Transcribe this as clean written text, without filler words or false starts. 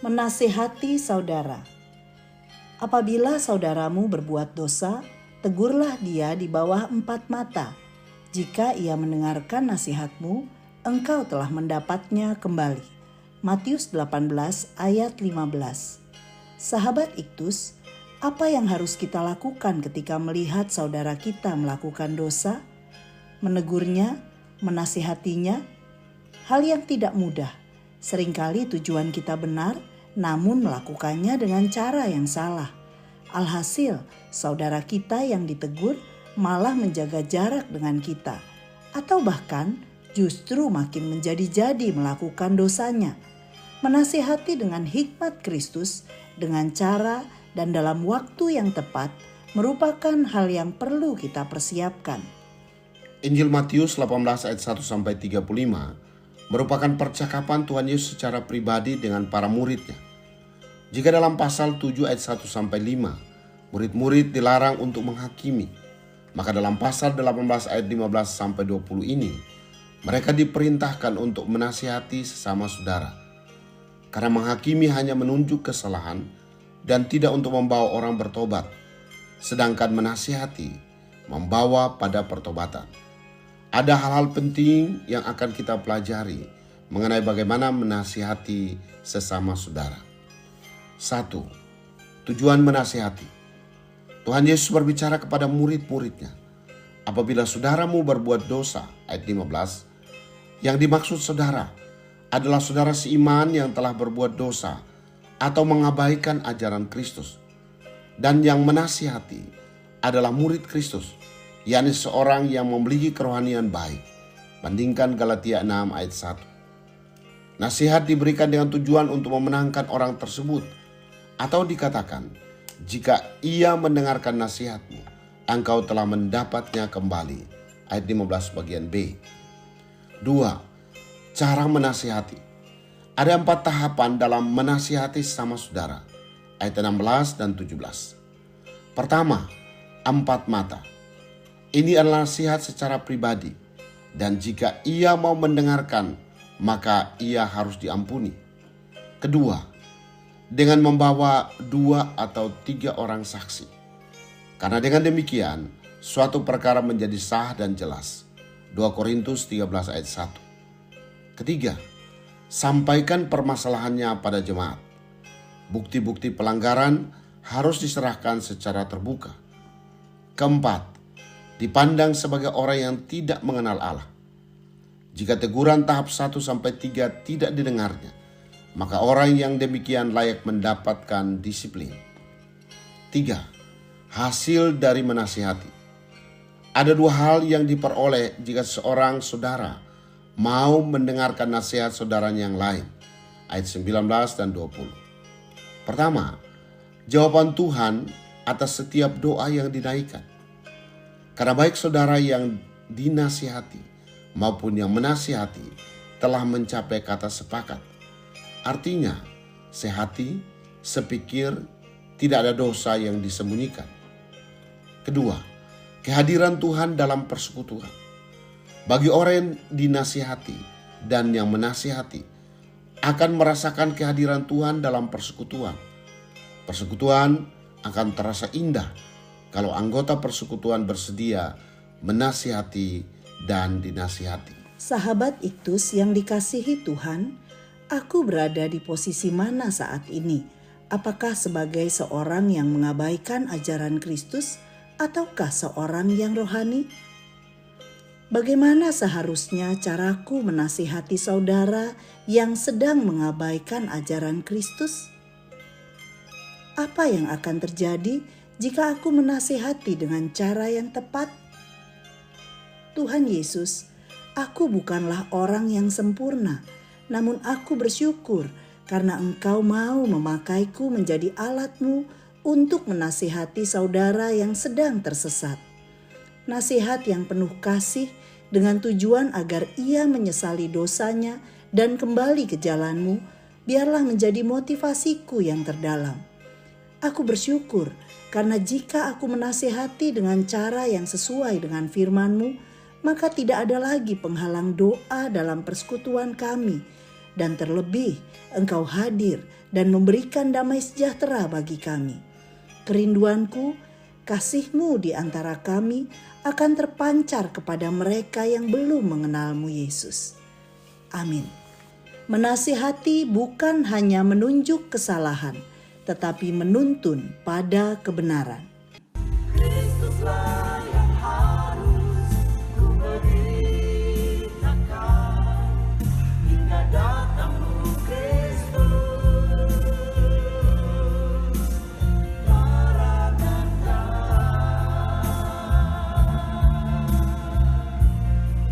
Menasihati saudara. Apabila saudaramu berbuat dosa, tegurlah dia di bawah 4 mata. Jika ia mendengarkan nasihatmu, engkau telah mendapatnya kembali. Matius 18 ayat 15. Sahabat Iktus, apa yang harus kita lakukan ketika melihat saudara kita melakukan dosa? Menegurnya, menasihatinya? Hal yang tidak mudah. Seringkali tujuan kita benar, namun melakukannya dengan cara yang salah. Alhasil, saudara kita yang ditegur malah menjaga jarak dengan kita, atau bahkan justru makin menjadi-jadi melakukan dosanya. Menasihati dengan hikmat Kristus, dengan cara dan dalam waktu yang tepat, merupakan hal yang perlu kita persiapkan. Injil Matius 18 ayat 1-35 merupakan percakapan Tuhan Yesus secara pribadi dengan para muridnya. Jika dalam pasal 7 ayat 1-5, murid-murid dilarang untuk menghakimi, maka dalam pasal 18 ayat 15-20 ini, mereka diperintahkan untuk menasihati sesama saudara. Karena menghakimi hanya menunjuk kesalahan dan tidak untuk membawa orang bertobat, sedangkan menasihati membawa pada pertobatan. Ada hal-hal penting yang akan kita pelajari mengenai bagaimana menasihati sesama saudara. 1. Tujuan menasihati. Tuhan Yesus berbicara kepada murid-muridnya. Apabila saudaramu berbuat dosa, ayat 15, yang dimaksud saudara adalah saudara seiman yang telah berbuat dosa atau mengabaikan ajaran Kristus. Dan yang menasihati adalah murid Kristus, yakni seorang yang memiliki kerohanian baik. Bandingkan Galatia 6 ayat 1. Nasihat diberikan dengan tujuan untuk memenangkan orang tersebut. Atau dikatakan, jika ia mendengarkan nasihatmu, engkau telah mendapatnya kembali. Ayat 15 bagian B. 2. Cara menasihati. Ada 4 tahapan dalam menasihati sesama saudara. Ayat 16 dan 17. Pertama, 4 mata. Ini adalah nasihat secara pribadi, dan jika ia mau mendengarkan, maka ia harus diampuni. Kedua, dengan membawa 2 atau 3 orang saksi. Karena dengan demikian, suatu perkara menjadi sah dan jelas. 2 Korintus 13 ayat 1. Ketiga, sampaikan permasalahannya pada jemaat. Bukti-bukti pelanggaran harus diserahkan secara terbuka. Keempat, dipandang sebagai orang yang tidak mengenal Allah. Jika teguran tahap 1-3 tidak didengarnya, maka orang yang demikian layak mendapatkan disiplin. 3. Hasil dari menasihati. Ada 2 hal yang diperoleh jika seorang saudara mau mendengarkan nasihat saudaranya yang lain. Ayat 19 dan 20. Pertama, jawaban Tuhan atas setiap doa yang dinaikkan. Karena baik saudara yang dinasihati maupun yang menasihati telah mencapai kata sepakat. Artinya, sehati, sepikir, tidak ada dosa yang disembunyikan. Kedua, kehadiran Tuhan dalam persekutuan. Bagi orang yang dinasihati dan yang menasihati akan merasakan kehadiran Tuhan dalam persekutuan. Persekutuan akan terasa indah kalau anggota persekutuan bersedia menasihati dan dinasihati. Sahabat Iktus yang dikasihi Tuhan, aku berada di posisi mana saat ini? Apakah sebagai seorang yang mengabaikan ajaran Kristus ataukah seorang yang rohani? Bagaimana seharusnya caraku menasihati saudara yang sedang mengabaikan ajaran Kristus? Apa yang akan terjadi jika aku menasihati dengan cara yang tepat? Tuhan Yesus, aku bukanlah orang yang sempurna, namun aku bersyukur karena Engkau mau memakaiku menjadi alat-Mu untuk menasihati saudara yang sedang tersesat. Nasihat yang penuh kasih dengan tujuan agar ia menyesali dosanya dan kembali ke jalan-Mu, biarlah menjadi motivasiku yang terdalam. Aku bersyukur karena jika aku menasihati dengan cara yang sesuai dengan firman-Mu, maka tidak ada lagi penghalang doa dalam persekutuan kami, dan terlebih Engkau hadir dan memberikan damai sejahtera bagi kami. Kerinduanku, kasih-Mu di antara kami akan terpancar kepada mereka yang belum mengenal-Mu Yesus. Amin. Menasihati bukan hanya menunjuk kesalahan, tetapi menuntun pada kebenaran.